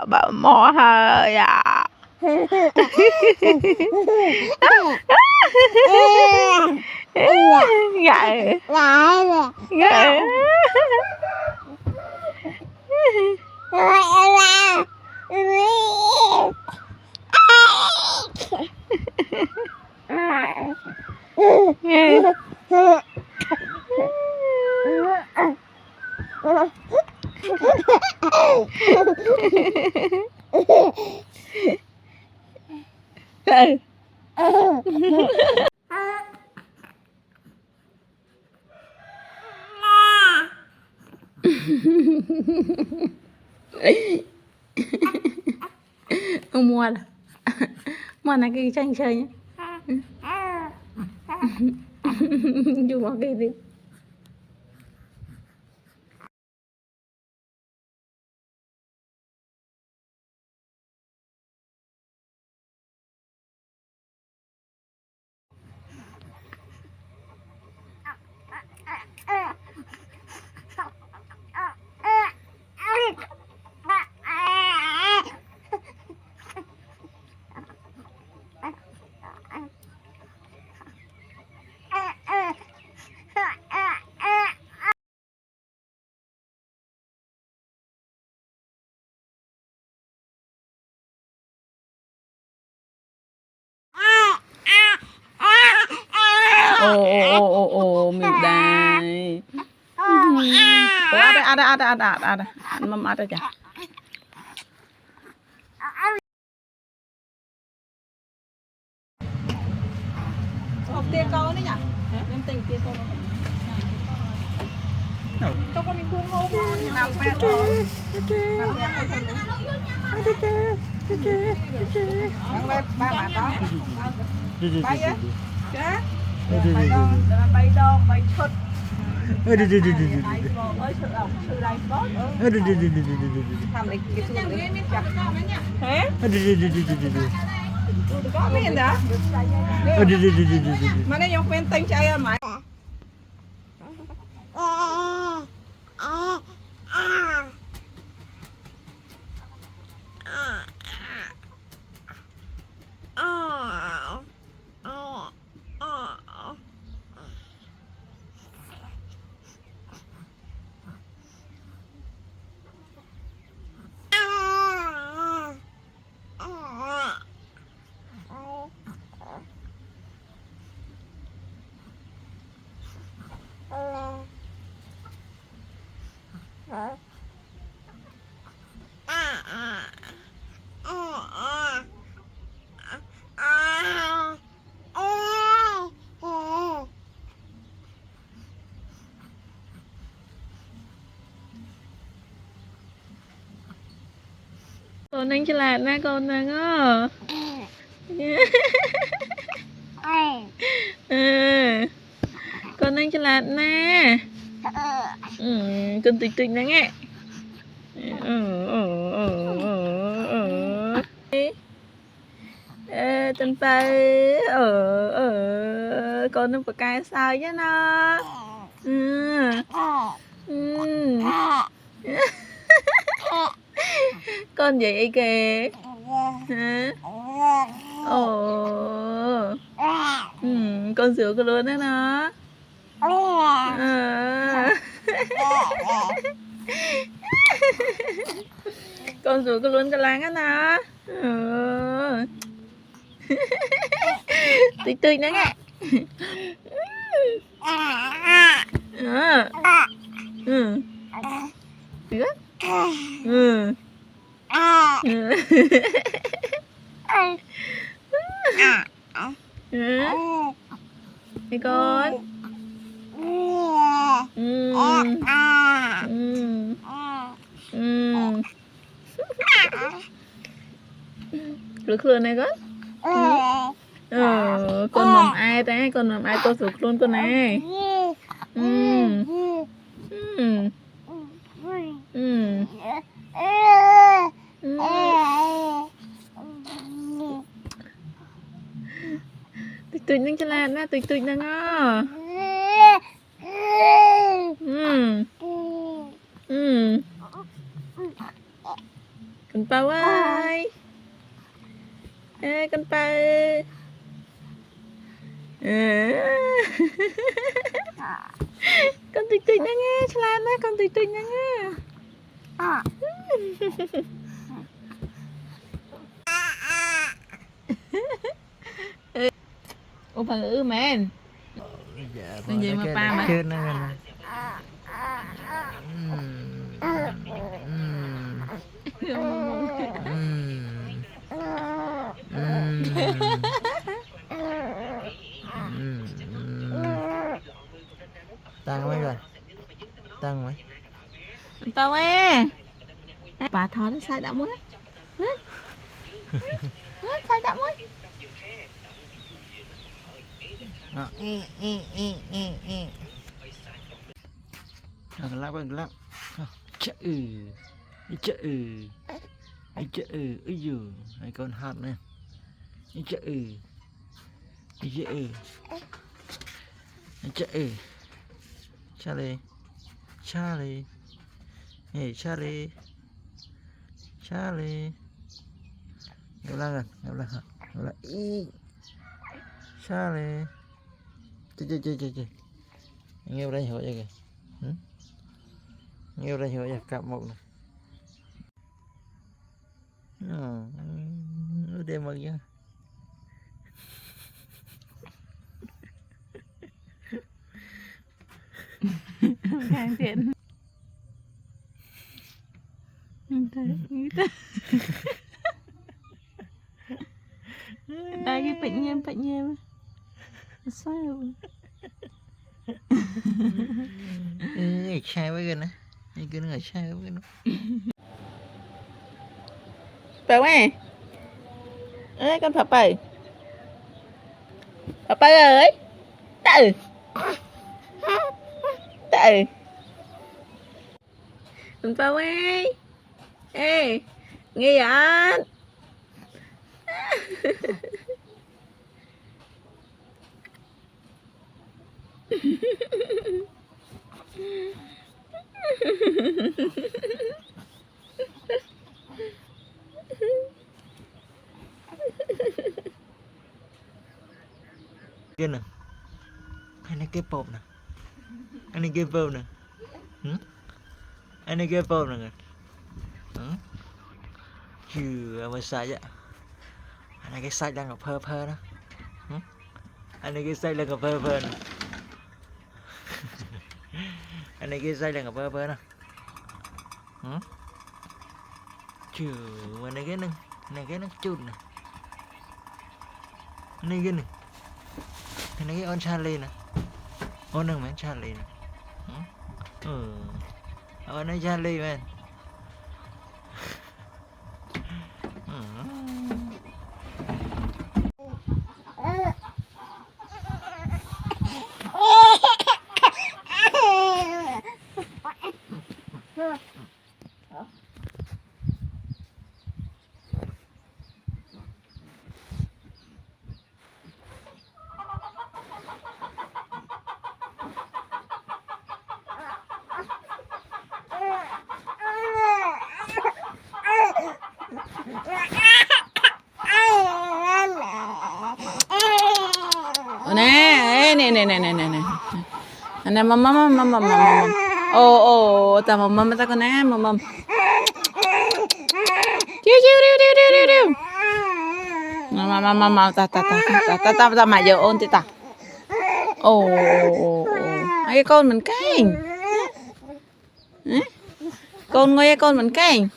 Bà mò hơi à. Gậy gậy ông mua là cái tranh chơi nhá. Chú có cái gì ồ mình đây ada mâm ada chả học tia câu đấy nhỉ em tình tia câu cho con mình cuồng ngô nào bé rồi ba mà đó bay á chết bay đòn bay chốt ơi sự ổng sự này có làm lại cái thế có miền đó mà đây nhóc bên tinh chạy à mày con đang ฉลาดนะcon đang con đang ฉลาดนะcon tịch tịch nè nghe tên tay con nó phải cài sao chứ nó con vậy kìa hả con sửa con luôn đó nó con sửa con luôn cái láng á nó tươi nữa nghe. Ừ. Good. Ừ. Hey con. Rực luôn này con. Con mầm ai thế? Con mầm ai con rực luôn con này. Tụi nâng cho làm na, tụi nâng á. Con Pao ơi. Ê con Pao. Con tụi nâng á, cho làm na, con tụi nâng á. Ủa bà ngữ men. Cái gì mà pa mà. Tăng mấy rồi. Tăng mấy. Tao ê. Bà thò nó sai đã muốn. Sai đã muốn. Lắc chợ chợ ơi dù hai con hạt nè chợ Charlie hey Charlie gặp lại Charlie chơi nghe đây hỏi vậy kìa nghe đây hỏi cặp một này đem vào nha Càng thiện. Đây cái bệnh nhiễm sao sai với cái này cái nó sai với cái nó Bảo ơi. Ê con Phập ơi. Phập ơi. Tự. Con Phập ơi. Ê. Nghe vậy? Cái nè anh này cái bột nè anh này cái bột nè anh này cái bột nè chưa mà sai vậy anh này cái sai đang gặp phơ đó anh này cái sai đang gặp phơ nè anh này cái sai đang gặp phơ nè chưa mà này cái nó chút nè này cái này cái on Charlie nè on đừng mấy Charlie nè on này Charlie man nè anh em mầm ô ta mầm ta con nè mầm chiu mà ta mà giờ ôn thì ta ồ cái con mình canh con ngồi con mình canh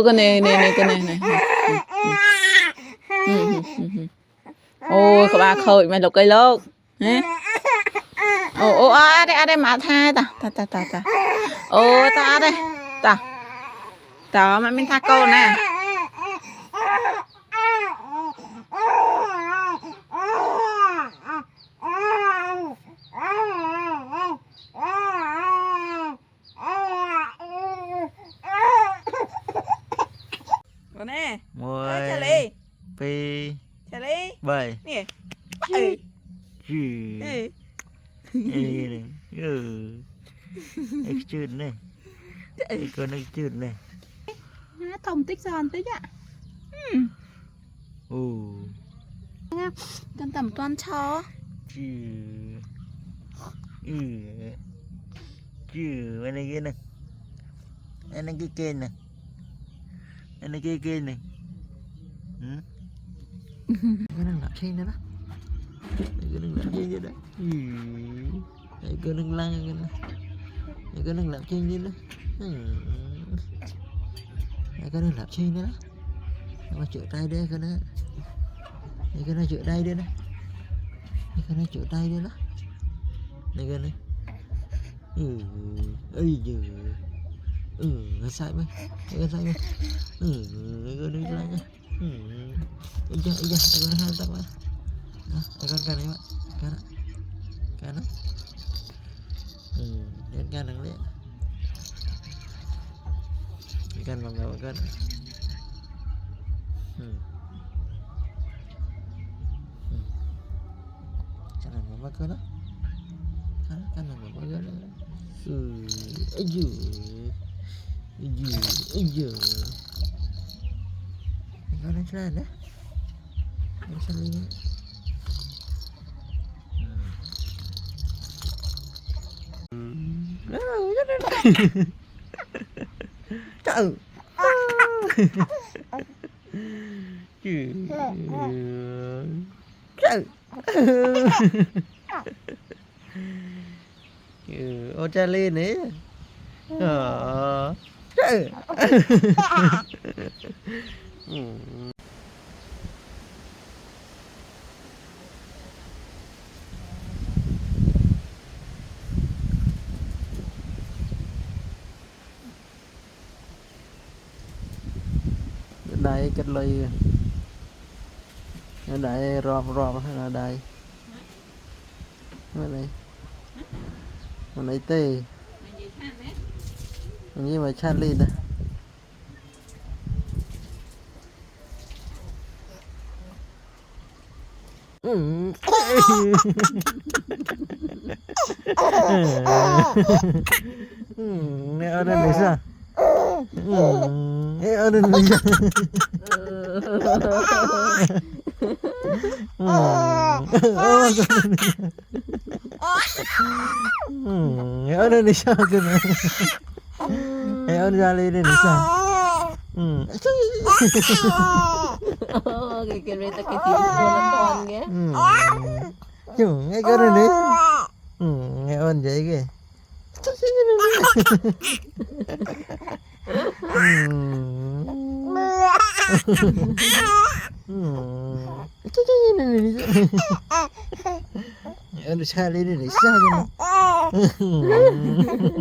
cái này ôi các bà khơi mày lục cây lốc à đây mà tha ta ta đây ta mà mình tha câu nè con nè Charlie pi Charlie bảy nè chữ cái chữ này cái con cái chữ này thông tích giòn tích ạ con tầm toàn chó chữ chữ anh này kia này anh này cái kênh này anh này cái kênh này cái năng làm trên nữa đó cái năng làm trên nữa đó cái năng lăng cái năng làm trên nữa đó cái năng làm trên nữa đó mà chữa tay đây cái nữa cái này chữa tay đây đó cái này chữa tay đây đó này cái này ơi giờ sai mấy cái sai mấy cái này lại nhá cái con hai tao vậy con cái này bạn cái đó đến cái năng lẽ cái bằng đầu cái cái này mà cái đó cái này mà cái đó nó đánh ra đấy đánh ra đi trời ô Charlie này đây cách ly ở đây rọp hay là đây ở đây ở đây tê như mà Charlie đây ở đây này sao ở đây này sao ở đây này sao cơ mà ở ra đây này sao cái này ta cái tiếng của con ghé nghe cái này đấy nghe ơn vậy kìa ở xa đi này xa cái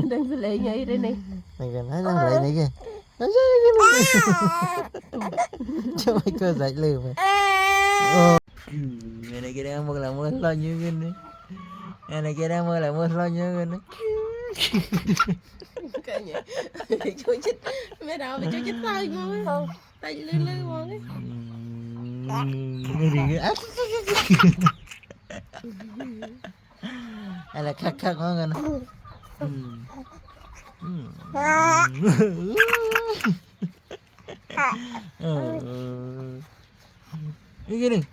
đang phải lấy nhảy đây này này cái nói nó lại này kìa cho mấy cơ dạy lừa mà ngày này kia đang mưa là mưa lo như cái này ngày này kia đang mưa là mưa lo như cái này cái gì chú chết mấy đâu mà chú chết tay ngon không tay lư ngon ấy hay là khắc ngon rồi nè cái này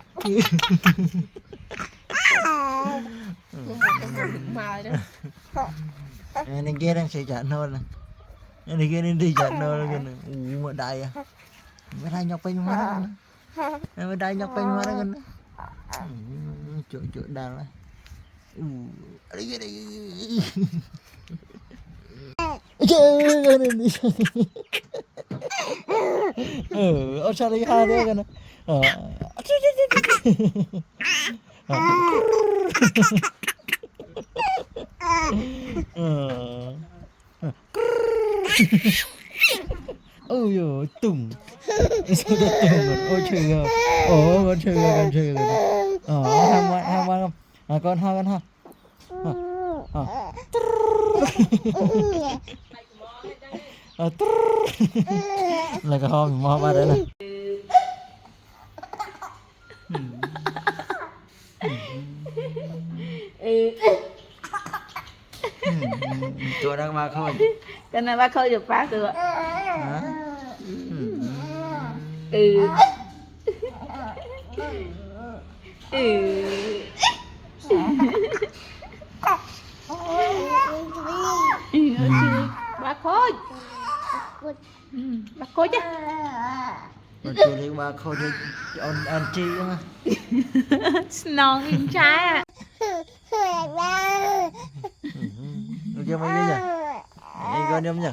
Mà đó. Này kia đang sẽ chọn nôn này. Này kia đi chọn nôn rồi nè. Mà đại à. Mới đây nhọc pin hóa đó. Mới đây nhọc pin hóa đó kìa. Chỗ đàn này. Đi kia đi. Trời ơi đi. Ở sao đi ha thế kìa nè. Ôi giời tùng sao nó tùng rồi ôi trời ơi con trời ơi ham ăn không con ha là cái ho mình mo ba đấy này chỗ đang ba khôi Cái này bác khơi được phá cửa. hả Bác khôi. Bác khôi chứ. còn chưa thấy ba khôi thì ăn chi mà Non con trai à. được chưa mấy cái nhỉ anh con nhâm nhỉ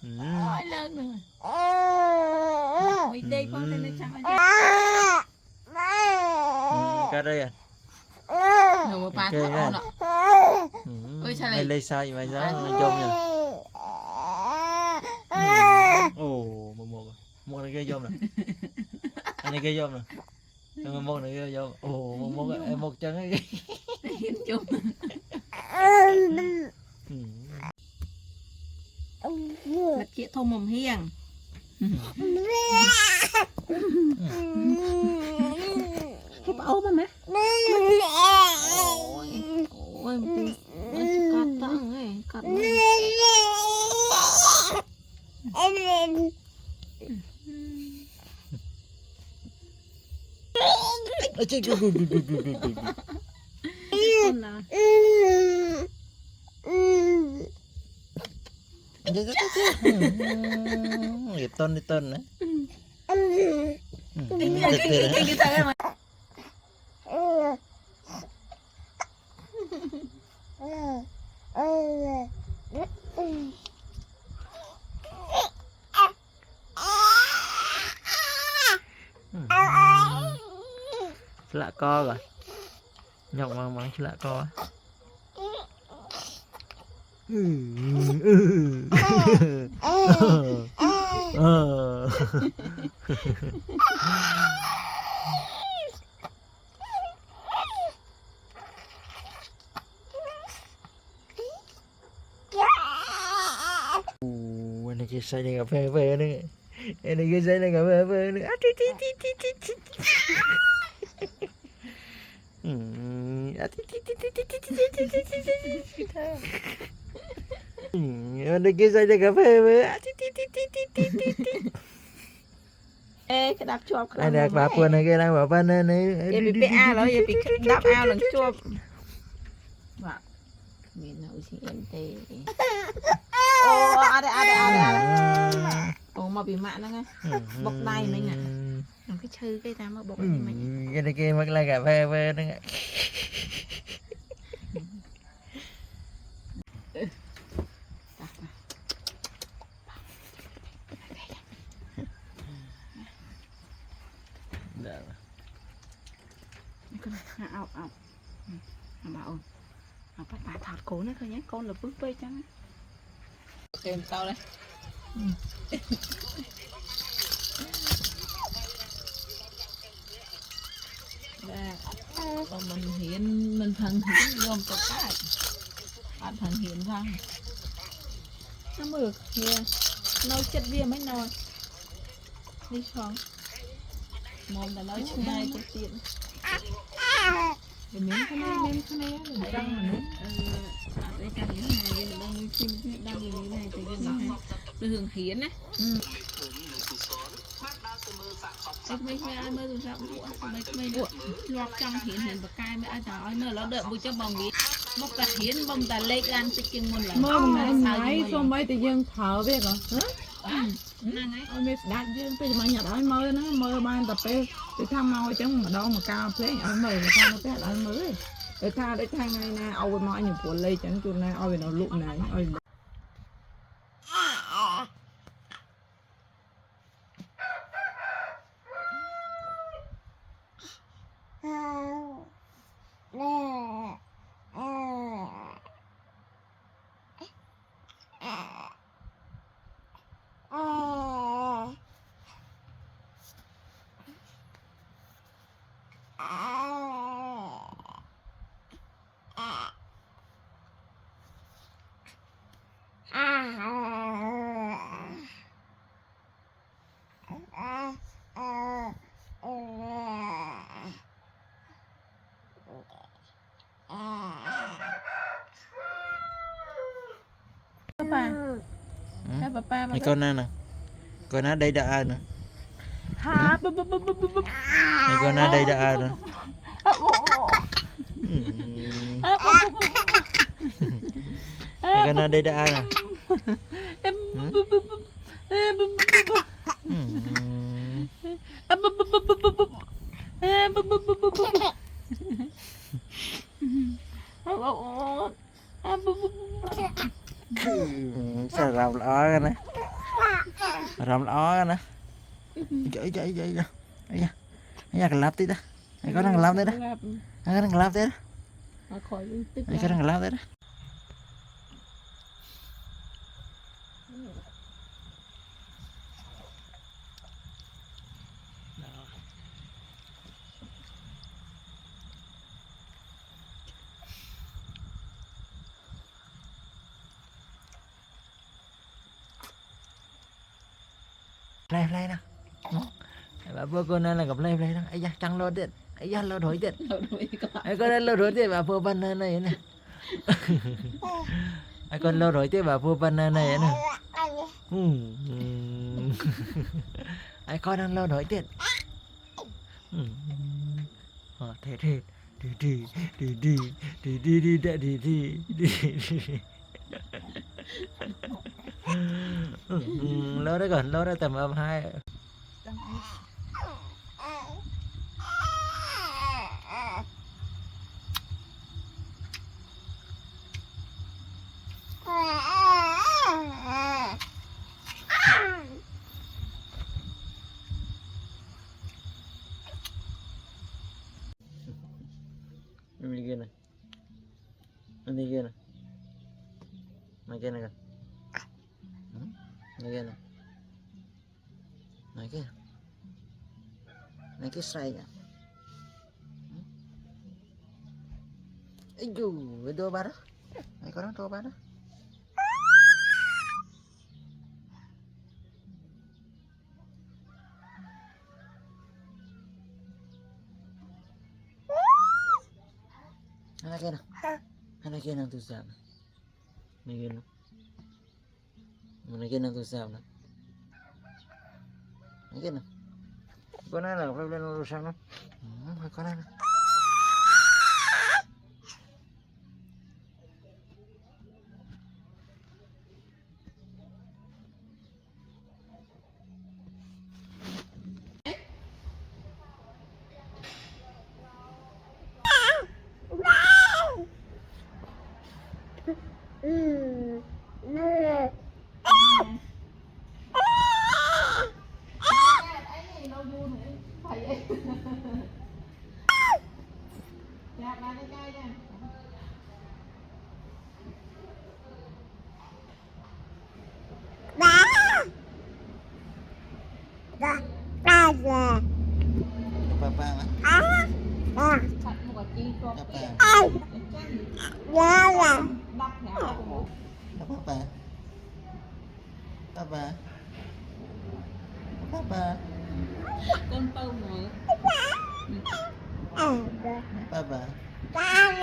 Nói lên rồi. Ôi đây con tên là sao cái đây à rồi mà bà Ok thoát nha. ổn ạ. Ôi sao mày lại lấy sao vậy mày giá mày dôm nhỉ ồ một này kia dôm nè anh này kia dôm nè một này kia dôm ồ một chân ấy hiến chung. Mặt kia thông mồm hiền. Cái bão mà mẹ. Ôi cắt tặng ấy, cắt. Con nào? Đi tên nữa Cái thằng mà. lạ co rồi nhọc bằng lạ co anh này cái say này cà phê về nữa anh này cái say này cà phê về nữa anh này cái say này cà phê về Ê cái đạp chuột. anh này bà quên này cái đang bảo bên này Vậy bị PA rồi, vậy bị đạp ao lần chuột. Vâng. Mình nấu chị em tê. Ô, à đây. Ồ mà bị mạn đó nghe. Bọc tay mình à. Nó cái chư cái ta mà bọc gì mình. cái này kia mặc lại cà phê về nữa Ao bảo bà thọt cổ nó thôi nhé, con là bước bê cho nó kèm tao đây. Còn mình hiện mình thần hiện gom tất cả bạn thần hiện ra nó mới được kia nấu chất bia mấy nồi đi không một là nấu chung hai cái tiện mình miếng cái này mình răng mà nướng đây ta miếng này mình đang chim đang miếng này từ cái này từ hương hiến á ไม่ai mơ tụi saoไม่được lọt trong hiện bậc cai mới ai nói mơ nó đợi bùi cho bồng vít bốc cả hiến bông ta lê gan tích chừng một lần មើលមិនហើយសូម្បីតែយើងប្រើវាក៏ năng ấy ឲ្យមានស្ដាច់យើងទៅមកញ៉ាំឲ្យមើលណាមើលបានតែពេលទៅថាមកអញ្ចឹងម្ដងមកកាលភ្លេងឲ្យមើលថាមកផ្ទះឲ្យមើលទេថាដូចថ្ងៃណាឲ្យវាមកញ៉ាំព្រោះលេអញ្ចឹងជួនណាឲ្យវានៅលក់ណាឲ្យ ba Này con nè, con nó đây đã ai nữa. ha Này con nó đây đã ai nữa. Này con nó đây đã ai nè. Sao làm lõ cái này, làm lõ cái này, chạy chạy chạy chạy, ấy da, cái láp tí đó, ấy có đang làm đấy đó, ấy có đang làm đấy đó, ấy có đang làm đấy đó. Play nè, bà vừa con này là gặp play đó, ấy da trăng lót điện, ấy da lót hồi điện, ấy con này lót hồi điện bà vừa ban này này, ấy con lót hồi điện bà vừa ban này này, ấy con đang lót hồi điện, thế thế, đi lâu đấy còn lâu đấy tầm âm 2 ini gini ini gini ini gini kan này kia này này kia này cái say nhá ấy dù cái đôi ba đó này có đó đôi ba đó này kia nào từ sao này kia nào này kia nào từ sao nè này kia nè con này là phải lên từ sao nó con này nè Papa mà. Sạch một quả chi cho Papa. đắp nhà của Papa. Papa. Papa. con tâu mà Papa. Papa.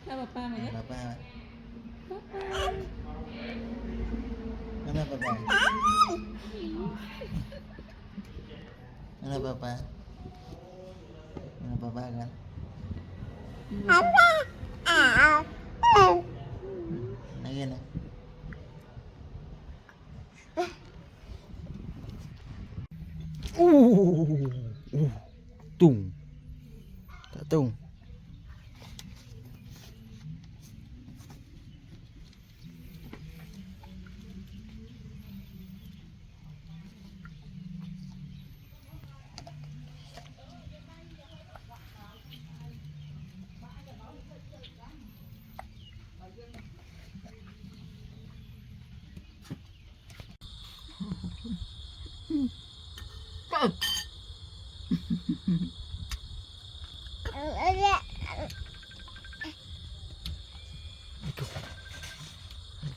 sao papa mày đấy Papa. papa papa mana papa kan lagi nih tung tak tung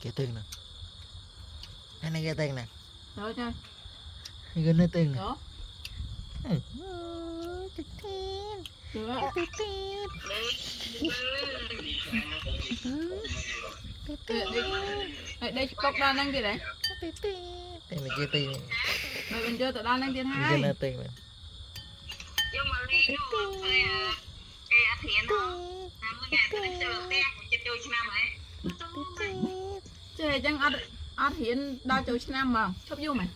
cái tên nè anh cái tên nè Rồi chơi. cái gần tên nè Đó. Được á. Đây cốc đo năng tiền đấy. tên này kia tên Mày bên chưa tự đo năng tiền này hai. gần tên này Nhưng mà Ly nó cái thiện nó mỗi ngày tôi đi chơi té chơi chơi năm ấy Chơi chẳng ăn hiến đo chỗ năm mà. Chốc vô mày.